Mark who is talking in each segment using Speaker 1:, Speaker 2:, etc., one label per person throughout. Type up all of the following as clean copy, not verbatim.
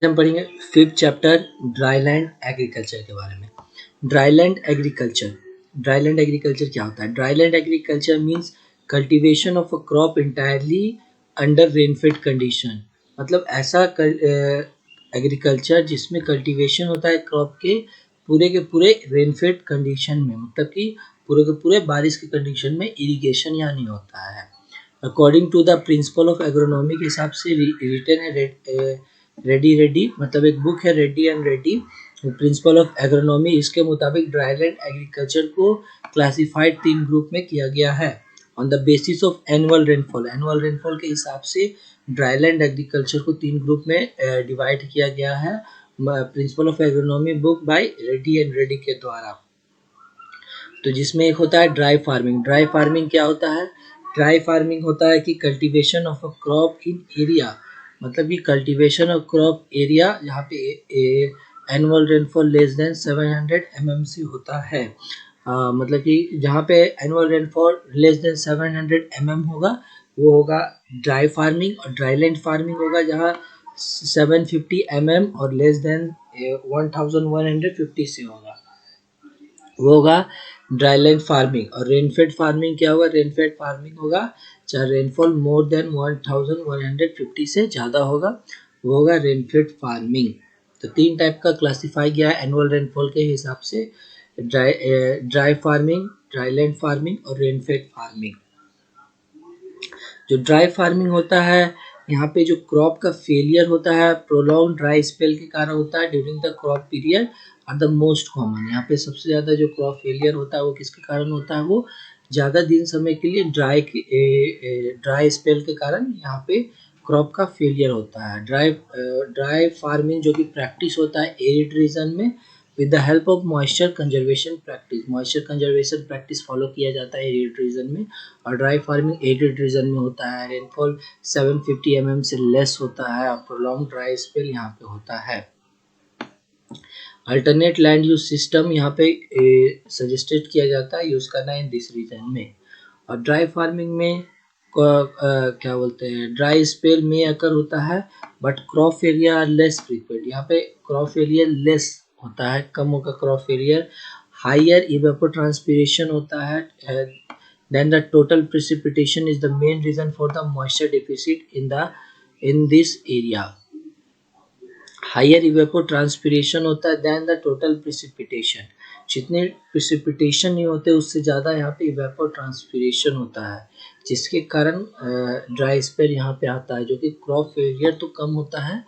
Speaker 1: हम पढ़ेंगे fifth chapter dryland agriculture के बारे में। ड्राईलैंड एग्रीकल्चर क्या होता है? Dryland agriculture means cultivation of a crop entirely under rainfed condition. मतलब ऐसा एग्रीकल्चर जिसमें कल्टीवेशन होता है क्रॉप के पूरे रेनफेड कंडीशन में, मतलब कि पूरे के पूरे बारिश के कंडीशन में, इरिगेशन यहाँ नहीं होता है। According to the principle of agronomy के हिसाब से रिटन है रेडी मतलब एक बुक है Reddy and Reddy principal of agronomy. इसके मुताबिक ड्राईलैंड एग्रीकल्चर को क्लासिफाइड 3 ग्रुप में किया गया है on the basis of annual rainfall. Annual rainfall के हिसाब से ड्राईलैंड एग्रीकल्चर को 3 ग्रुप में डिवाइड किया गया है principal of agronomy book by Reddy and Reddy के द्वारा। तो जिसमें एक होता है ड्राई फार्मिंग। ड्राई फार्मिंग क्या होता है? ड्राई फार्मिंग होता है कि cultivation of a crop in area, मतलब कि कल्टीवेशन ऑफ क्रॉप एरिया जहाँ पे annual rainfall less than 700 mmc होता है। मतलब कि जहाँ पे annual rainfall less than 700 mm होगा वो होगा ड्राई फार्मिंग, और ड्राईलैंड फार्मिंग होगा जहाँ 750 mm और लेस देन 1150 से होगा, वो होगा ड्राईलैंड फार्मिंग। और रेनफेड फार्मिंग क्या होगा? रेनफेड फार्मिंग होगा चाहे रेनफॉल मोर देन 1150 से ज़्यादा होगा, वो होगा रेनफेड फार्मिंग। तो 3 टाइप का क्लासीफाई किया है एनुअल रेनफॉल के हिसाब से, ड्राई फार्मिंग, ड्राईलैंड फार्मिंग और रेनफेड फार्मिंग। जो ड्राई फार्मिंग होता है यहाँ पे जो क्रॉप का फेलियर होता है प्रोलॉन्ग ड्राई स्पेल के कारण होता है during the crop period are the most common. यहाँ पे सबसे ज़्यादा जो क्रॉप फेलियर होता है वो किसके कारण होता है? वो ज़्यादा दिन समय के लिए ड्राई स्पेल के कारण यहाँ पे क्रॉप का फेलियर होता है। ड्राई फार्मिंग जो कि प्रैक्टिस होता है एरिड रीजन में with the help of moisture conservation practice. Moisture conservation practice follow किया जाता है एरिड रीजन में, और ड्राई फार्मिंग एरिड रीजन में होता है। रेनफॉल 750 mm से लेस होता है और प्रोलॉन्ग ड्राई स्पेल यहाँ पे होता है। अल्टरनेट लैंड यूज सिस्टम यहाँ पे सजेस्टेड किया जाता है यूज करना इन दिस रीजन में। और ड्राई फार्मिंग में क्या बोलते हैं, ड्राई स्पेल में अकर होता है but crop failure less frequent. यहाँ पे क्रॉप फेलियर लेस होता है, कम होगा क्रॉप फेलियर। हायर इवेपोट्रांसपिरेशन होता है then the total precipitation is the main reason for the moisture deficit in this area। Higher evapotranspiration होता है देन द टोटल प्रिसिपिटेशन। जितने प्रिसिपिटेशन नहीं होते उससे ज़्यादा यहाँ पे इवेपोट्रांसपिरेशन होता है, जिसके कारण ड्राई स्पेल यहाँ पे आता है, जो कि क्रॉप फेलियर तो कम होता है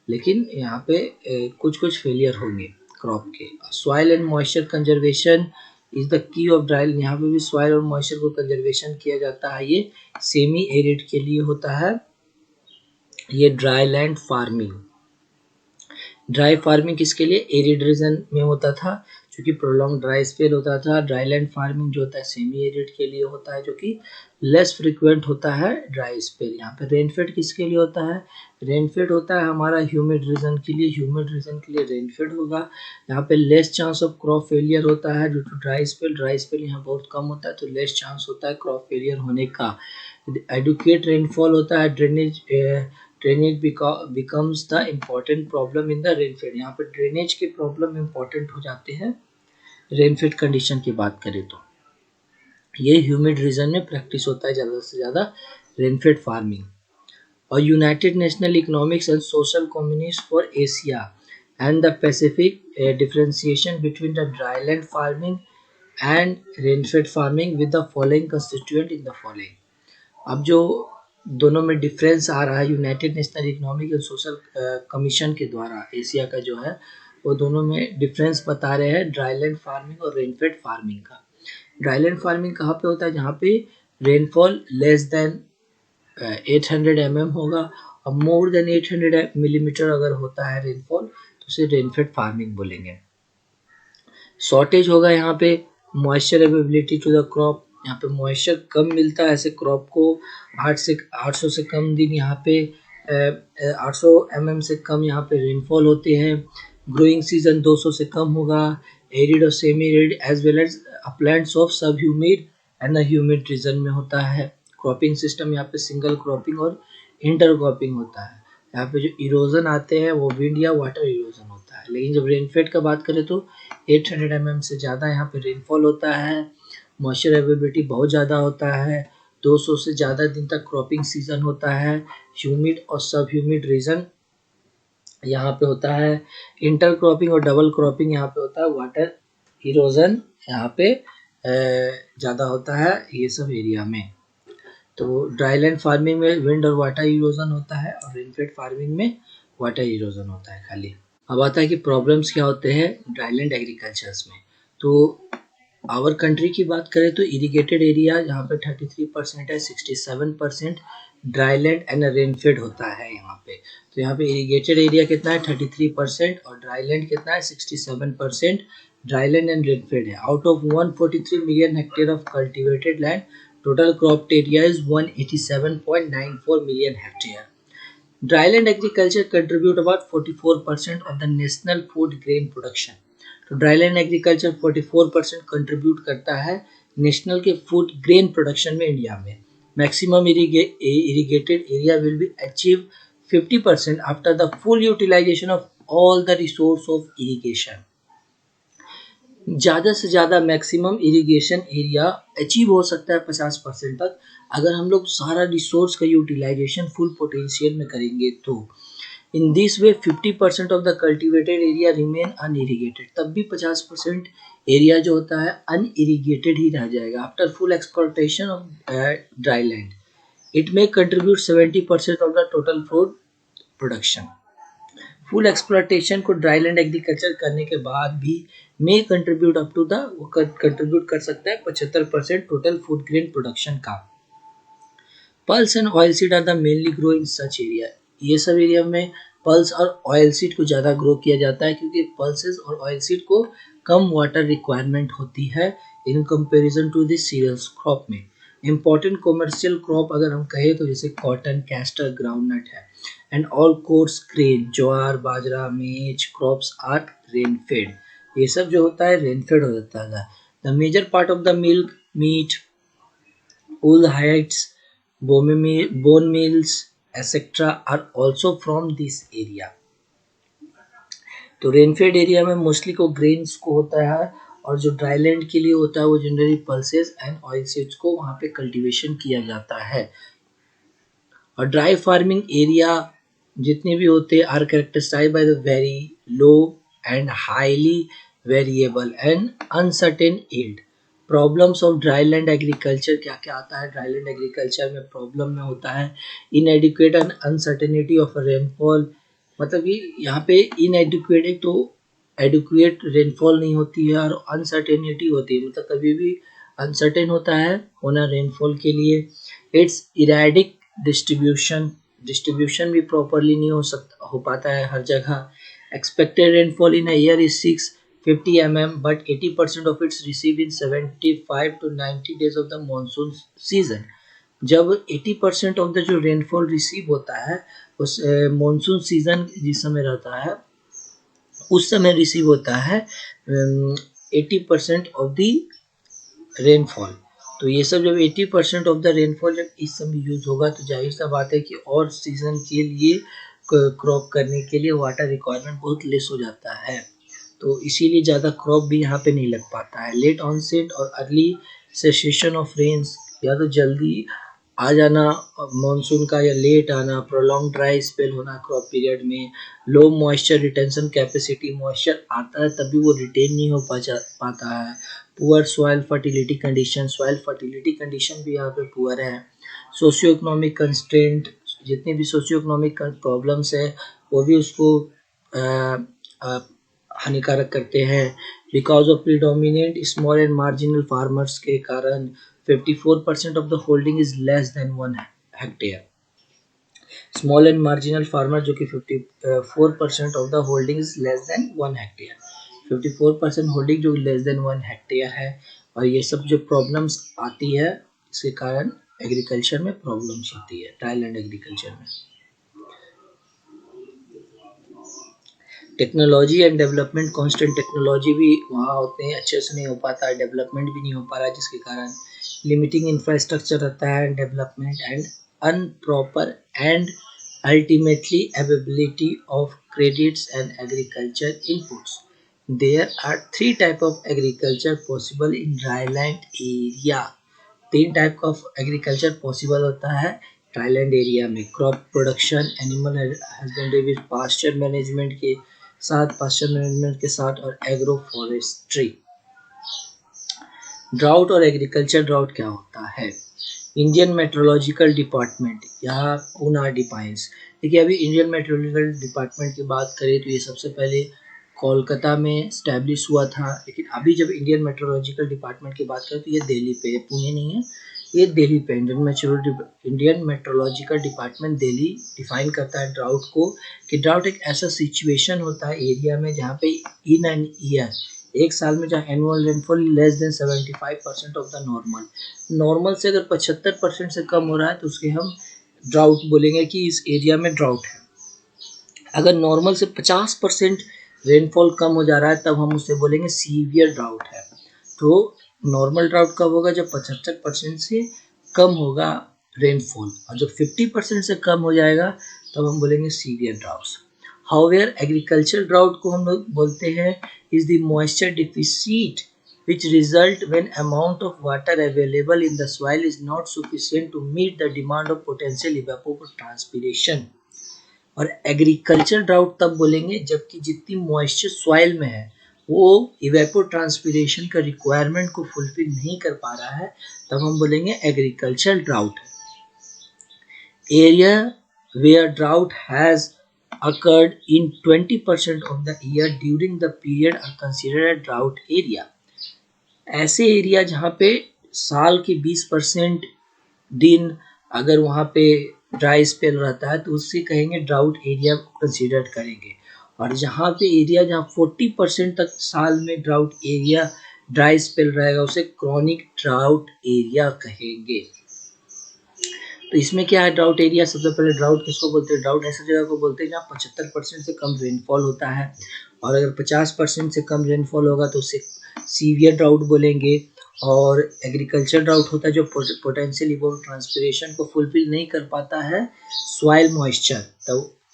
Speaker 1: लेकिन यहाँ पे कुछ कुछ फेलियर होंगे क्रॉप के। Soil and moisture conservation is the key of dry. यहाँ पे भी सॉइल और मॉइस्चर को कंजर्वेशन किया जाता है, ये सेमी एरिड के लिए होता है ये dry land farming. Dry farming किसके लिए? एरिड रीजन में होता था जो कि प्रोलॉन्ग ड्राई स्पेल होता था। ड्राईलैंड फार्मिंग जो होता है सेमी एरिड के लिए होता है जो कि लेस फ्रिक्वेंट होता है ड्राई स्पेल। यहाँ पे रेनफेड किसके लिए होता है? रेनफेड होता है हमारा ह्यूमिड रीजन के लिए, ह्यूमिड रीजन के लिए रेनफेड होगा। यहाँ पे less chance of crop failure होता है ड्यू टू ड्राई स्पेल यहाँ बहुत कम होता है तो लेस चांस होता है क्रॉप फेलियर होने का। एडुकेट रेनफॉल होता है, drainage becomes the important problem in the rainfed. यहाँ पर ड्रेनेज के प्रॉब्लम इम्पोर्टेंट हो जाते हैं रेनफेड कंडीशन की बात करें तो। ये ह्यूमिड रीजन में प्रैक्टिस होता है ज़्यादा से ज़्यादा रेनफेड फार्मिंग। और United national economics and social communist for Asia and the Pacific differentiation between the dryland farming and rainfed farming with the following constituent in the following. अब जो दोनों में डिफरेंस आ रहा है United national economic and social commission के द्वारा, Asia का जो है वो दोनों में डिफरेंस बता रहे हैं ड्राईलैंड फार्मिंग और रेनफेड फार्मिंग का। ड्राईलैंड फार्मिंग कहाँ पे होता है? जहाँ पे रेनफॉल लेस देन 800 mm होगा, और मोर देन 800 मिलीमीटर अगर होता है रेनफॉल तो उसे रेनफेड फार्मिंग बोलेंगे। शॉर्टेज होगा यहाँ पे moisture availability to the crop, यहाँ पे मॉइस्चर कम मिलता है ऐसे क्रॉप को। 800 से कम दिन यहाँ पे 800 mm से कम यहाँ पे रेनफॉल होते हैं। ग्रोइंग सीजन 200 से कम होगा। एरिड और semi arid as well as uplands of sub humid and humid region में होता है। क्रॉपिंग सिस्टम यहाँ पे सिंगल क्रॉपिंग और इंटर क्रॉपिंग होता है। यहाँ पे जो इरोजन आते हैं वो विंड या वाटर इरोजन होता है। लेकिन जब रेनफेड का बात करें तो 800 mm से ज़्यादा यहाँ पे रेनफॉल होता है। मॉइस्चर अवेलेबिलिटी बहुत ज़्यादा होता है। 200 से ज़्यादा दिन तक क्रॉपिंग सीजन होता है। ह्यूमिड और सब ह्यूमिड रीजन यहाँ पे होता है। इंटर क्रॉपिंग और डबल क्रॉपिंग यहाँ पे होता है। वाटर इरोजन यहाँ पे ज़्यादा होता है ये सब एरिया में। तो ड्राईलैंड फार्मिंग में विंड और वाटर इरोजन होता है और रेनफेड फार्मिंग में वाटर इरोजन होता है खाली। अब आता है कि प्रॉब्लम्स क्या होते हैं ड्राईलैंड एग्रीकल्चर्स में। तो आवर कंट्री की बात करें तो इरिगेटेड एरिया यहाँ पे 33% है, 67% ड्राईलैंड एंड रेनफेड होता है यहाँ पे। तो यहाँ पे इरिगेटेड एरिया कितना है 33% और ड्राईलैंड कितना है 67%। ड्राईलैंड एंड रेनफेड है। Out of 143 million hectare of cultivated land, total cropped area is 187.94 million hectare. Dryland agriculture contribute about 44% of the national food grain production. तो ड्राईलैंड एग्रीकल्चर 44% कंट्रीब्यूट करता है national के food grain production में India में। Maximum irrigated area will be achieve 50% after the full utilization of all the resource of irrigation. ज़्यादा से ज़्यादा maximum irrigation area achieve हो सकता है 50% तक अगर हम लोग सारा रिसोर्स का यूटिलाइजेशन फुल पोटेंशियल में करेंगे तो। In this way 50% of the cultivated area remain unirrigated, तब भी 50% एरिया जो होता है अनइरिगेटेड ही रह जाएगा after full exploitation of dry land. It may contribute 70% of the total food production. Full exploitation को ड्राईलैंड एग्रीकल्चर करने के बाद भी may contribute up to the वो कंट्रीब्यूट कर सकता है 75% टोटल फूड ग्रेन प्रोडक्शन का। Pulse and oil seed are the mainly grow in such area. ये सब एरिया में पल्स और ऑयल सीड को ज़्यादा ग्रो किया जाता है क्योंकि पल्सेस और ऑयल सीड को कम वाटर रिक्वायरमेंट होती है in comparison to this cereals crop में। इम्पॉर्टेंट कॉमर्शियल क्रॉप अगर हम कहें तो जैसे कॉटन, कैस्टर, ग्राउंडनट है and all coarse grain, jowar, bajra, maize crops are rainfed. ये सब जो होता है रेनफेड हो जाता है। The major part of the milk, meat, wool hides, bone meals, etc. are also from this area. तो रेनफेड एरिया में मोस्टली को ग्रेन्स को होता है और जो ड्राईलैंड के लिए होता है वो generally pulses and oil seeds को वहाँ पे कल्टीवेशन किया जाता है। और ड्राई फार्मिंग एरिया जितने भी होते हैं are characterized by the very low and highly variable and uncertain yield. Problems of dryland agriculture क्या क्या आता है ड्राईलैंड एग्रीकल्चर में प्रॉब्लम में होता है इनएडिक्वेट एंड अनसर्टेनिटी ऑफ रेनफॉल। मतलब कि यहाँ पे इनएडिक्वेट तो एडिक्वेट रेनफॉल नहीं होती है और अनसर्टेनिटी होती है, मतलब कभी भी अनसर्टेन होता है होना रेनफॉल के लिए। इट्स इराडिक डिस्ट्रीब्यूशन भी प्रॉपरली नहीं हो पाता है हर जगह। Expected rainfall in a year is 650 mm but 80% of it's received in 75 to 90 days of the monsoon season। जब 80% ऑफ द जो रेनफॉल रिसीव होता है उस मॉनसून सीजन जिस समय रहता है उस समय रिसीव होता है 80% ऑफ द रेनफॉल। तो ये सब जब 80% ऑफ द रेनफॉल जब इस समय यूज होगा तो जाहिर सा बात है कि और सीजन के लिए क्रॉप करने के लिए वाटर रिक्वायरमेंट बहुत लेस हो जाता है, तो इसीलिए ज़्यादा क्रॉप भी यहाँ पे नहीं लग पाता है। लेट ऑनसेट और अर्ली सेसेशन ऑफ रेन्स, या तो जल्दी आ जाना मॉनसून का या लेट आना, प्रोलॉन्ग ड्राई स्पेल होना क्रॉप पीरियड में, low moisture retention capacity, moisture आता है तभी वो रिटेन नहीं हो पाता है, poor soil fertility condition, soil fertility condition भी यहाँ पे पुअर है, सोशियो इकोनॉमिक कंस्ट्रेंट, जितनी भी सोशियो इकोनॉमिक प्रॉब्लम्स है वो भी उसको हानिकारक करते हैं। Because of predominant small and marginal farmers के कारण 54% of the holding is less than 1 hectare. Small and marginal farmer जो कि 54% of the holding is less than 1 hectare, 54% holding जो लेस देन 1 हेक्टेयर है। और ये सब जो प्रॉब्लम्स आती है इसके कारण एग्रीकल्चर में प्रॉब्लम्स होती है ड्राईलैंड एग्रीकल्चर में। Technology and development, constant technology भी वहाँ होते हैं अच्छे से नहीं हो पाता है, डेवलपमेंट भी नहीं हो पा रहा है जिसके कारण लिमिटिंग इंफ्रास्ट्रक्चर रहता है development and unproper and ultimately availability of credits and agriculture inputs. There are three types of agriculture possible in dryland area. तीन टाइप का एग्रीकल्चर पॉसिबल होता है ड्राईलैंड एरिया में, crop production, animal husbandry with pasture management के साथ और agro forestry. Drought और agriculture drought क्या होता है? इंडियन मेट्रोलॉजिकल डिपार्टमेंट यहाँ पुनः डिफाइंस। देखिए अभी इंडियन मेट्रोलॉजिकल डिपार्टमेंट की बात करें तो ये सबसे पहले कोलकाता में स्टैब्लिश हुआ था, लेकिन अभी जब इंडियन मेट्रोलॉजिकल डिपार्टमेंट की बात करें तो ये दिल्ली पे, पुणे नहीं है, ये दिल्ली पे Indian meteorological department Delhi define करता है ड्राउट को, कि ड्राउट एक ऐसा सिचुएशन होता है एरिया में जहाँ पे इन एन ईयर, एक साल में जहाँ annual rainfall less than 75% of the normal से अगर 75% से कम हो रहा है तो उसके हम ड्राउट बोलेंगे कि इस एरिया में ड्राउट है। अगर नॉर्मल से 50% रेनफॉल कम हो जा रहा है तब हम उसे बोलेंगे सीवियर ड्राउट है। तो नॉर्मल ड्राउट कब होगा? जब 75% से कम होगा रेनफॉल, और जब 50% से कम हो जाएगा तब हम बोलेंगे severe droughts. However agriculture drought को हम लोग बोलते हैं is the moisture deficit which result when amount of water available in the soil is not sufficient to meet the demand of potential evapotranspiration। और एग्रीकल्चर ड्राउट तब बोलेंगे जबकि जितनी मॉइस्चर सॉइल में है वो इवेपोट्रांसपिरेशन का रिक्वायरमेंट को फुलफिल नहीं कर पा रहा है, तब हम बोलेंगे agriculture drought. Area where drought has occurred in 20% of the year during the period are considered a drought area। ऐसे एरिया जहाँ पे साल के 20% दिन अगर वहाँ पे ड्राई स्पेल रहता है तो उससे कहेंगे ड्राउट एरिया कंसीडर करेंगे। और जहाँ पे एरिया जहाँ 40% तक साल में ड्राउट एरिया ड्राई स्पेल रहेगा उसे क्रॉनिक ड्राउट एरिया कहेंगे। तो इसमें क्या है ड्राउट एरिया? सबसे पहले ड्राउट किसको बोलते हैं? ड्राउट ऐसी जगह को बोलते हैं जहाँ 75% से कम रेनफॉल होता है, और अगर 50% से कम रेनफॉल होगा तो उसे सीवियर ड्राउट बोलेंगे। और एग्रीकल्चर ड्राउट होता है जो पोटेंशियल इवेपोट्रांसपिरेशन को फुलफिल नहीं कर पाता है सॉइल मॉइस्चर,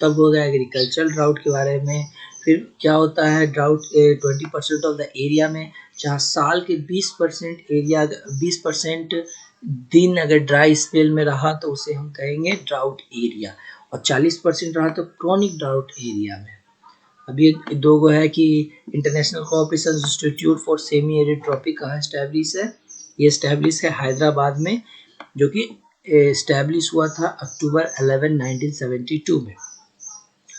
Speaker 1: तब होगा एग्रीकल्चर ड्राउट के बारे में। फिर क्या होता है ड्राउट 20% ऑफ द एरिया में, जहाँ साल के 20% एरिया 20% दिन अगर ड्राई स्पेल में रहा तो उसे हम कहेंगे ड्राउट एरिया, और 40% रहा तो क्रॉनिक ड्राउट एरिया में। अभी दो गो है कि international cooperation institute for semi arid tropic कहाँ एस्टैब्लिश है? ये एस्टैब्लिश है हैदराबाद में, जो कि एस्टैब्लिश हुआ था अक्टूबर 11, 1972 में।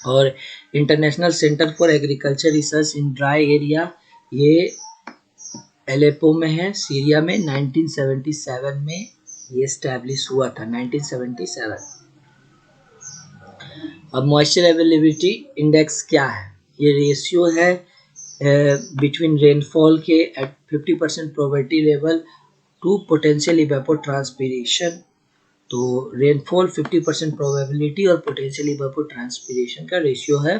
Speaker 1: और international centre for agriculture research in dry area ये एलेपो में है, सीरिया में, 1977 में ये एस्टैब्लिश हुआ था, 1977। अब मॉइस्चर अवेलेबिलिटी इंडेक्स क्या है? ये रेशियो है बिटवीन रेनफॉल के at 50% probability level to potential evapotranspiration. तो रेनफॉल 50% प्रोबेबिलिटी और पोटेंशियल इवेपोट्रांसपिरेशन का रेशियो है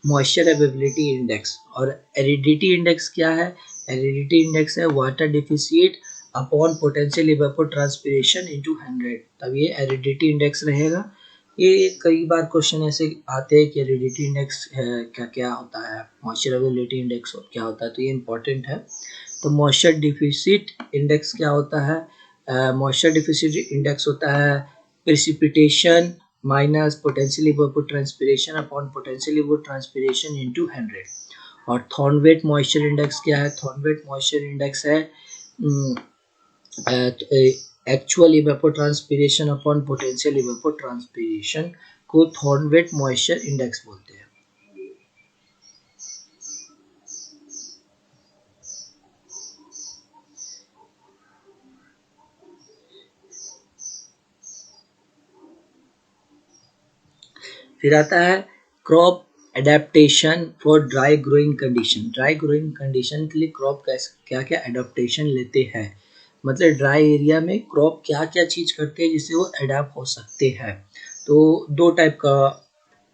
Speaker 1: मॉइस्चर अवेलेबिलिटी इंडेक्स। और एरिडिटी इंडेक्स क्या है? एरिडिटी इंडेक्स है water deficit upon potential evapotranspiration into 100, तब ये एरिडिटी इंडेक्स रहेगा। ये कई बार क्वेश्चन ऐसे आते हैं कि एरिडिटी इंडेक्स क्या क्या होता है, मॉइस्चर अवेलेबिलिटी इंडेक्स क्या होता है, तो ये इंपॉर्टेंट है। तो मॉइस्चर डिफिसिट इंडेक्स क्या होता है? मॉइस्चर डिफिसिट इंडेक्स होता है precipitation minus potential evapotranspiration upon potential evapotranspiration into 100। और थॉर्नवेट मॉइस्चर इंडेक्स क्या है? थॉर्नवेट मॉइस्चर इंडेक्स है actual evapotranspiration upon potential evapotranspiration को थॉर्नवेट मॉइस्चर इंडेक्स बोलते हैं। फिर आता है crop adaptation for dry growing condition. Dry growing condition के लिए क्रॉप क्या क्या एडेप्टेशन लेते हैं, मतलब ड्राई एरिया में क्रॉप क्या क्या चीज़ करते हैं जिससे वो एडेप्ट हो सकते हैं। तो दो टाइप का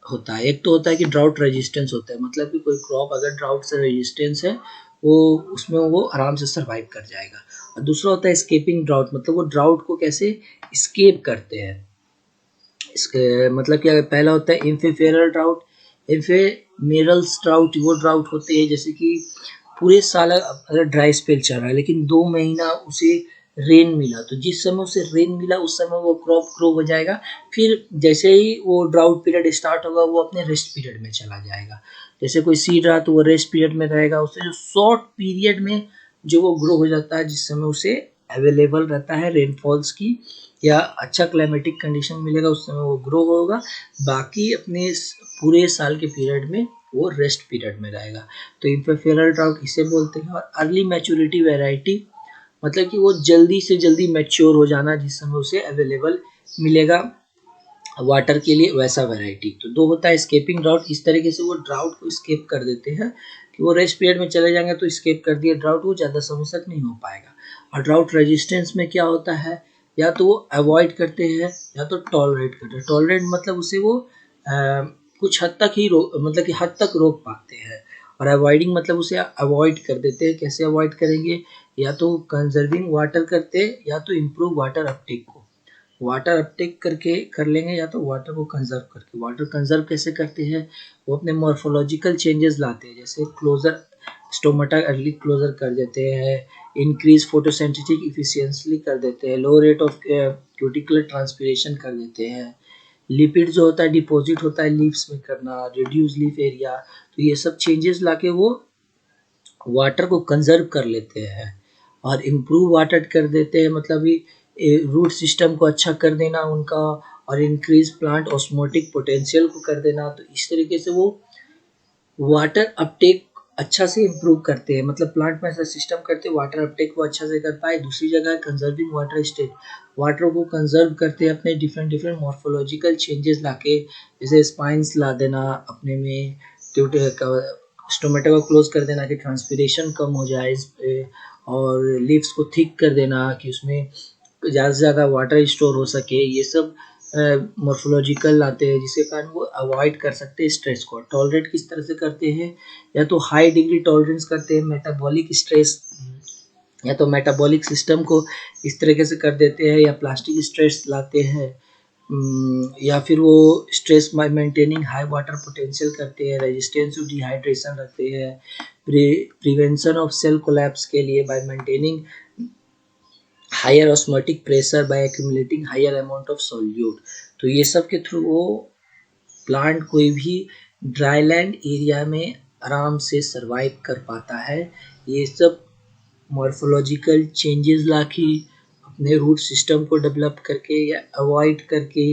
Speaker 1: होता है, एक तो होता है कि ड्राउट रेजिस्टेंस होता है, मतलब कि कोई क्रॉप अगर ड्राउट से रेजिस्टेंस है वो उसमें वो आराम से सर्वाइव कर जाएगा। और दूसरा होता है स्केपिंग ड्राउट, मतलब वो ड्राउट को कैसे स्केप करते हैं, इसके मतलब क्या, पहला होता है इम्फेफेरल ड्राउट। इम्फेमेरल्स ड्राउट वो ड्राउट होते हैं जैसे कि पूरे साल अगर ड्राई स्पेल चल रहा है लेकिन 2 महीना उसे रेन मिला, तो जिस समय उसे रेन मिला उस समय वो क्रॉप ग्रो हो जाएगा। फिर जैसे ही वो ड्राउट पीरियड स्टार्ट होगा वो अपने रेस्ट पीरियड में चला जाएगा। जैसे कोई सीड रहा तो वो रेस्ट पीरियड में रहेगा, उससे जो शॉर्ट पीरियड में जो वो ग्रो हो जाता है जिस समय उसे अवेलेबल रहता है रेनफॉल्स की या अच्छा क्लाइमेटिक कंडीशन मिलेगा उस समय वो ग्रो होगा। बाकी अपने पूरे साल के पीरियड में वो रेस्ट पीरियड में रहेगा। तो इम्फेफेरल ड्राउट इसे बोलते हैं। और अर्ली मैच्योरिटी वैरायटी मतलब कि वो जल्दी से जल्दी मैच्योर हो जाना जिस समय उसे अवेलेबल मिलेगा वाटर के लिए, वैसा वैरायटी। तो दो होता है स्केपिंग ड्राउट, इस तरीके से वो ड्राउट को स्केप कर देते हैं कि वो रेस्ट पीरियड में चले जाएंगे तो स्केप कर दिए ड्राउट, वो ज़्यादा समय तक नहीं हो पाएगा। और ड्राउट रेजिस्टेंस में क्या होता है, या तो वो अवॉइड करते हैं या तो टॉलरेट करते हैं। टॉलरेट मतलब उसे वो कुछ हद तक ही मतलब कि हद तक रोक पाते हैं। और अवॉइडिंग मतलब उसे अवॉइड कर देते हैं। कैसे अवॉइड करेंगे, या तो कंजर्विंग वाटर करते हैं या तो इम्प्रूव वाटर अपटेक को। वाटर अपटेक करके कर लेंगे या तो वाटर को कंजर्व करके। वाटर कंजर्व कैसे करते हैं, वो अपने मॉर्फोलॉजिकल चेंजेस लाते हैं, जैसे क्लोजर स्टोमाटा अर्ली क्लोजर कर देते हैं, इंक्रीज फोटोसिंथेटिक इफिशियंसी कर देते हैं, लो रेट ऑफ क्यूटिकुलर ट्रांसपिरेशन कर देते हैं, लिपिड जो होता है डिपॉजिट होता है लीव्स में करना, रिड्यूस लीफ एरिया। तो ये सब चेंजेस लाके वो वाटर को कंजर्व कर लेते हैं। और इम्प्रूव वाटर कर देते हैं मतलब रूट सिस्टम को अच्छा कर देना उनका, और इंक्रीज प्लांट ऑस्मोटिक पोटेंशियल को कर देना। तो इस तरीके से वो वाटर अपटेक अच्छा से इम्प्रूव करते हैं, मतलब प्लांट में ऐसा सिस्टम करते हैं वाटर अपटेक को अच्छा से कर पाए। दूसरी जगह कंजर्विंग वाटर स्टेट, वाटर को कंजर्व करते हैं अपने डिफरेंट डिफरेंट मॉर्फोलॉजिकल चेंजेस लाके, जैसे स्पाइंस ला देना अपने में, स्टोमेटो को क्लोज कर देना कि ट्रांसपीरेशन कम हो जाए इस पे, और लीव्स को थिक कर देना कि उसमें ज़्यादा से ज़्यादा वाटर स्टोर हो सके। ये सब मॉर्फोलॉजिकल लाते हैं जिसके कारण वो अवॉइड कर सकते हैं स्ट्रेस को। टॉलरेट किस तरह से करते हैं, या तो हाई डिग्री टॉलरेंस करते हैं मेटाबॉलिक स्ट्रेस, या तो मेटाबॉलिक सिस्टम को इस तरीके से कर देते हैं, या प्लास्टिक स्ट्रेस लाते हैं, या फिर वो stress by maintaining high water potential करते हैं, रेजिस्टेंस टू डिहाइड्रेशन रखते हैं, प्रिवेंशन ऑफ सेल कोलैप्स के लिए by maintaining higher osmotic pressure by accumulating higher amount of solute. तो ये सब के थ्रू वो प्लांट कोई भी ड्राईलैंड एरिया में आराम से सरवाइव कर पाता है। ये सब मॉर्फोलॉजिकल चेंजेस लाके अपने रूट सिस्टम को डेवलप करके या अवॉइड करके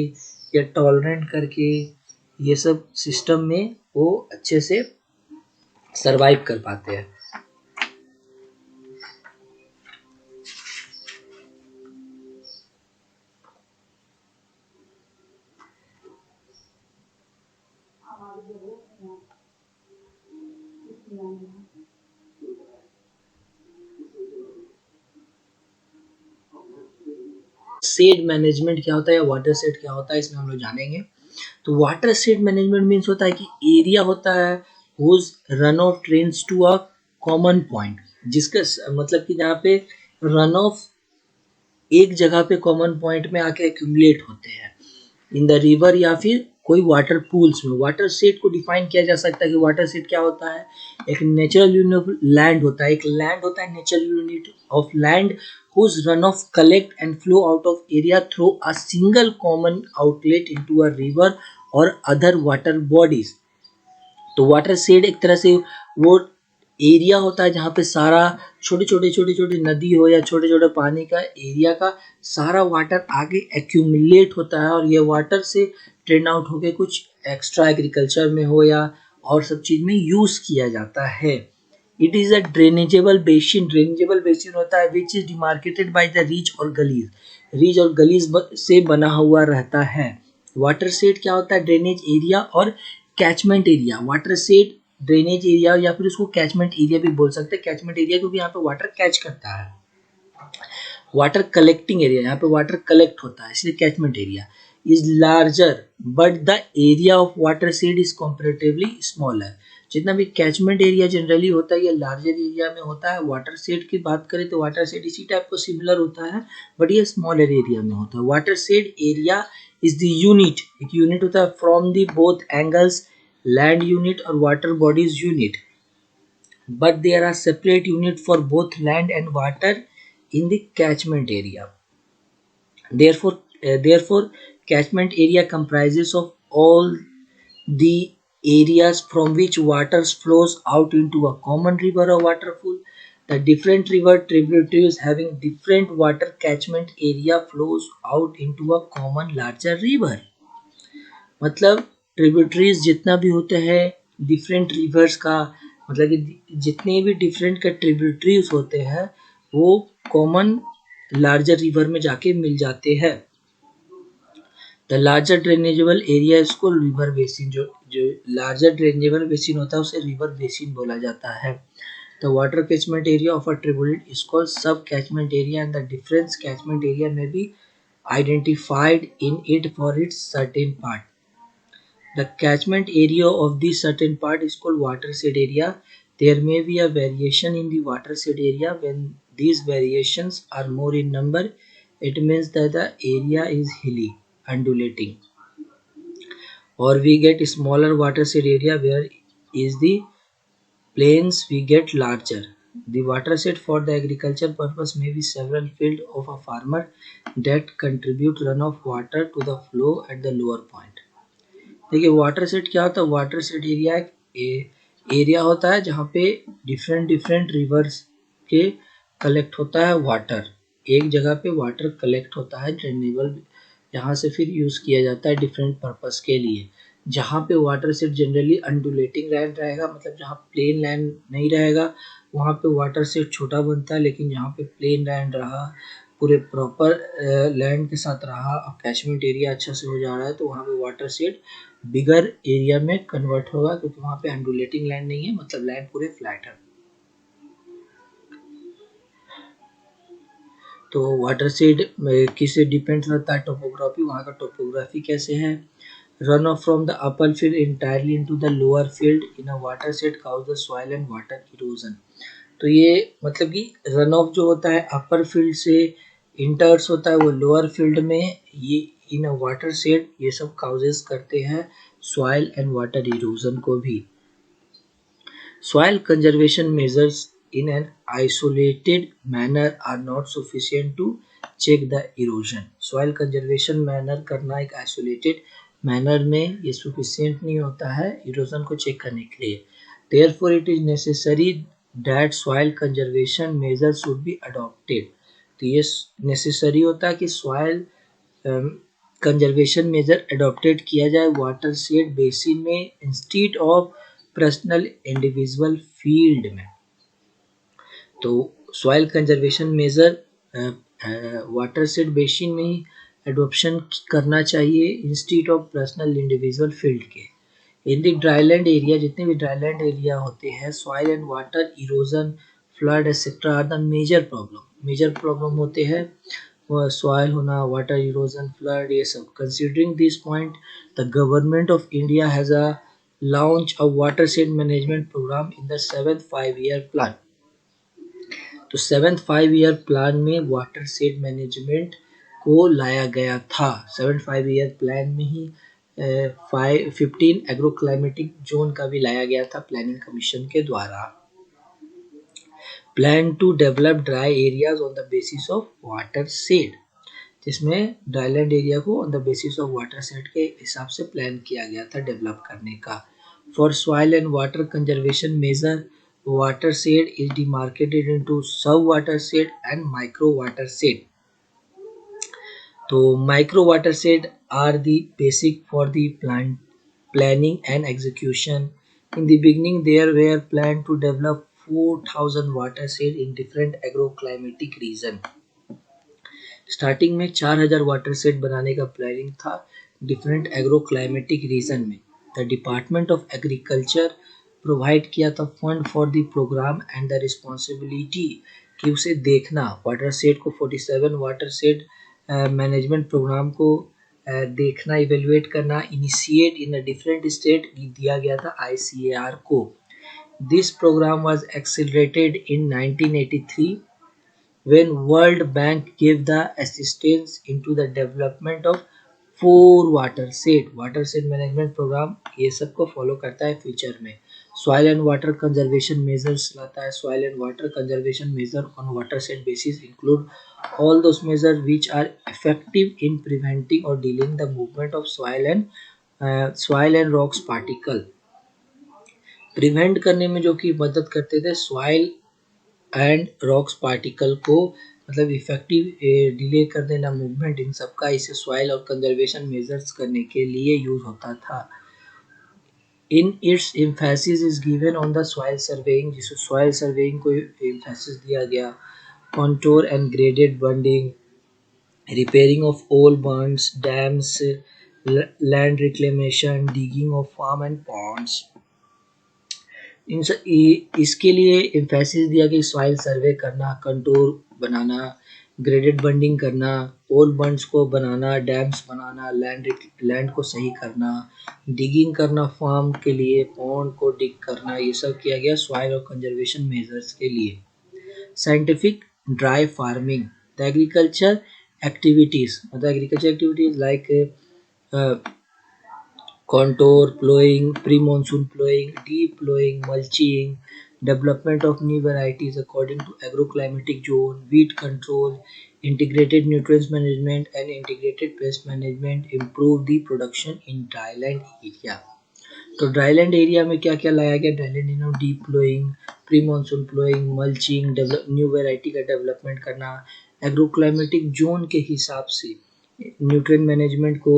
Speaker 1: या टॉलरेंट करके, ये सब सिस्टम में वो अच्छे से सरवाइव कर पाते हैं। शेड मैनेजमेंट क्या होता है या वाटर शेड क्या होता है, इसमें हम लोग जानेंगे। तो वाटर शेड मैनेजमेंट मीन्स होता है कि एरिया होता है whose run off drains to a common point, जिसका मतलब कि जहाँ पे रन ऑफ एक जगह पे कॉमन पॉइंट में आके एक्यूमुलेट होते हैं इन द रिवर या फिर कोई वाटर पूल्स में। वाटर सेट को डिफाइन किया जा सकता है कि वाटर सेट क्या होता है। एक नेचुरल यूनिट ऑफ लैंड होता है, एक लैंड होता है natural unit of land whose runoff collect and flow out of area through a single common outlet into a river or other water bodies। तो वाटर शेड एक तरह से वो एरिया होता है जहाँ पे सारा छोटे छोटे नदी हो या छोटे छोटे पानी का एरिया का सारा वाटर आगे एक्यूमुलेट होता है, और ये वाटर से ट्रेन आउट होके कुछ एक्स्ट्रा एग्रीकल्चर में हो या और सब चीज में यूज किया जाता है। It is a drainageable basin, drainageable basin होता है which is demarcated by the ridge और गलीज, रीच और गलीज से बना हुआ रहता है। वाटर शेड क्या होता है, ड्रेनेज एरिया और catchment area. Water shade drainage area या फिर उसको कैचमेंट एरिया भी बोल सकते हैं। कैचमेंट एरिया क्योंकि यहाँ पे वाटर कैच करता है। वाटर कलेक्टिंग एरिया, यहाँ पे वाटर कलेक्ट होता है इसलिए catchment area. Is larger but the area of watershed is comparatively smaller. जितना भी कैचमेंट एरिया जनरली होता है ये लार्जर एरिया में होता है। वाटर शेड की बात करें तो वाटर शेड इसी टाइप को सिमिलर होता है बट ये स्मॉलर एरिया में होता है। Watershed area is the unit, एक यूनिट होता है from the both angles, land unit और water bodies unit, but there are separate unit for both land and water in the catchment area. Therefore, catchment area comprises of all the areas from which water flows out into a common river or waterfall. The different river tributaries having different water catchment area flows out into a common larger river. मतलब tributaries जितना भी होते हैं different reverse का, मतलब कि जितने भी डिफरेंट के ट्रिब्यूटरीज होते हैं वो कॉमन लार्जर रिवर में जाके मिल जाते हैं। द लार्जर ड्रेनेजेबल एरिया इसको रिवर बेसिन, जो लार्जर ड्रेनेजेबल बेसिन होता है उसे रिवर बेसिन बोला जाता है। The water catchment area of a tributary is called sub catchment area and the difference catchment area में be identified in it for its certain part. The catchment area of the certain part is called watershed area. There may be a variation in the watershed area. When these variations are more in number, it means that the area is hilly, undulating. Or we get smaller watershed area where is the plains we get larger. The watershed for the agriculture purpose may be several field of a farmer that contribute runoff water to the flow at the lower point. देखिए water set क्या होता है, water set area एक area होता है जहाँ पे different different reverse के कलेक्ट होता है वाटर, एक जगह पे वाटर कलेक्ट होता है ड्रेनेबल, यहाँ से फिर यूज़ किया जाता है डिफरेंट पर्पस के लिए। जहाँ पे water set generally undulating land रहेगा, मतलब जहाँ प्लेन लैंड नहीं रहेगा वहाँ पे वाटर सेट छोटा बनता है, लेकिन जहाँ पे प्लेन लैंड रहा, पूरे प्रॉपर लैंड के साथ रहा और कैचमेंट एरिया अच्छा से हो जा रहा है तो वहाँ पे वाटर सेट बिगर एरिया में कन्वर्ट होगा, क्योंकि वहाँ पे अंडुलेटिंग लैंड नहीं है, मतलब लैंड पूरे फ्लैट है। तो वाटर सेड किससे डिपेंड रहता है, टोपोग्राफी, वहाँ का टोपोग्राफी कैसे है। Run off from the upper field entirely into the lower field in a watershed causes the soil and water erosion. तो ये मतलब कि रन ऑफ जो होता है अपर फील्ड से इंटर्स होता है वो लोअर फील्ड में, ये इन अ वाटर सेड ये सब काउजेस करते हैं सॉइल एंड वाटर इरोजन को भी। Soil conservation measures in an isolated manner are not sufficient to check the erosion. Soil conservation manner करना एक isolated manner में ये sufficient नहीं होता है erosion को check करने के लिए। Therefore, it is necessary that soil conservation measures should be adopted. तो ये necessary होता है कि soil कंजर्वेशन मेजर अडॉप्टेड किया जाए वाटर शेड बेसिन में instead of personal individual field में। तो soil conservation major watershed basin में ही एडॉप्शन करना चाहिए instead of personal individual field के। इन द ड्राईलैंड एरिया, जितने भी ड्राईलैंड एरिया होते हैं, soil and water erosion, flood etcetera are the major problem होते हैं, सॉइल होना, वाटर इरोजन, फ्लड, ये सब। Considering this point, the government of India has a launch a watershed management programme in the 7th 5-year plan. तो 7th 5-year plan में watershed management को लाया गया था। 7th 5-year प्लान में ही 15 एग्रो क्लाइमेटिक जोन का भी लाया गया था प्लानिंग कमीशन के द्वारा। Plan to develop dry areas on the basis of watershed, जिसमें ड्राईलैंड एरिया को on the basis of watershed के हिसाब से प्लान किया गया था डेवलप करने का। For soil and water conservation major, watershed is demarcated into sub watershed and micro watershed. तो micro watershed are the basic for the planning and execution. In the beginning, there were planned to develop 4,000 watershed in different agroclimatic region. Starting में 4,000 watershed बनाने का planning था different agroclimatic region में। The department of agriculture provide किया था fund for the programme and the responsibility कि उसे देखना, वाटरशेड को 47 वाटरशेड मैनेजमेंट प्रोग्राम को देखना, इवेलुएट करना, initiate in a different state दिया गया था ICAR को। This programme was accelerated in 1983 when World Bank gave the assistance into the development of watershed management programme ये सबको फॉलो करता है फ्यूचर में। Soil and water conservation measures लाता है। Soil and water conservation measure on watershed basis include all those measures which are effective in preventing or dealing the movement of soil and rocks particle। Prevent करने में जो कि मदद करते थे soil and rocks particle को, मतलब effective delay कर देना मूवमेंट इन सब का, इसे सॉइल और कंजर्वेशन मेजर्स करने के लिए यूज होता था। In its emphasis is given on the soil surveying, जिसे सॉइल सर्वेइंग को एम्फेसिस दिया गया। Contour and graded bunding, repairing of old bunds, dams, land reclamation, digging of farm and ponds। इसके लिए एम्फेसिस दिया कि सॉइल सर्वे करना, कंटूर बनाना, graded bunding करना, ओल्ड बंड्स को बनाना, डैम्स बनाना, लैंड को सही करना, डिगिंग करना फार्म के लिए, पॉन्ड को डिग करना, ये सब किया गया सॉइल और कंजर्वेशन मेजर्स के लिए। Scientific dry farming, the agriculture activities like contour plowing, pre-monsoon plowing, deep plowing, mulching, development of new varieties according to agroclimatic zone, weed control, integrated nutrients management and integrated pest management improve the production in dryland area। तो dryland area में क्या क्या लाया गया? Dryland area में deep ploughing, pre monsoon ploughing, mulching, new variety का development करना, agroclimatic zone के हिसाब से न्यूट्रिएंट मैनेजमेंट को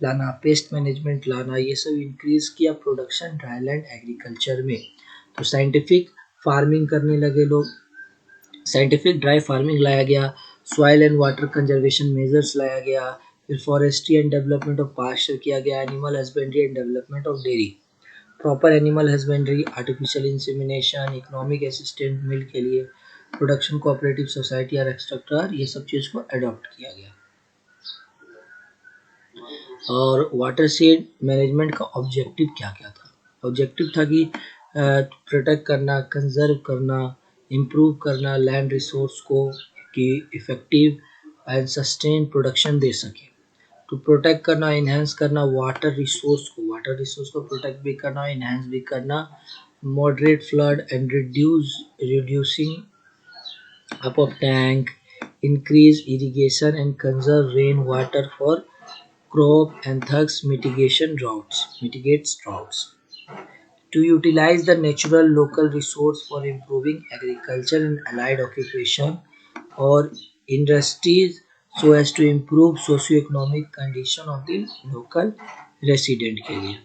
Speaker 1: लाना, पेस्ट मैनेजमेंट लाना, ये सब इंक्रीज किया प्रोडक्शन ड्राईलैंड एग्रीकल्चर में। तो साइंटिफिक फार्मिंग करने लगे लोग, साइंटिफिक ड्राई फार्मिंग लाया गया, soil and water conservation measures लाया गया, फिर forestry and development of pasture किया गया, animal husbandry and development of dairy, proper animal husbandry, artificial insemination, economic assistant milk के लिए, प्रोडक्शन कोऑपरेटिव सोसाइटी और एक्सट्रैक्टर, ये सब चीज़ को अडॉप्ट किया गया। और वाटर शेड मैनेजमेंट का ऑब्जेक्टिव क्या क्या था? ऑब्जेक्टिव था कि प्रोटेक्ट करना, कंजर्व करना, इम्प्रूव करना लैंड रिसोर्स को कि इफेक्टिव एंड सस्टेन प्रोडक्शन दे सके। तो प्रोटेक्ट करना, इन्हेंस करना वाटर रिसोर्स को प्रोटेक्ट भी करना, इन्हेंस भी करना, moderate flood and reducing up of tank, increase irrigation and conserve rain water for crop and thus mitigates droughts, to utilize the natural local resource for improving agriculture and allied occupation or industries so as to improve socio-economic condition of the local resident के लिए।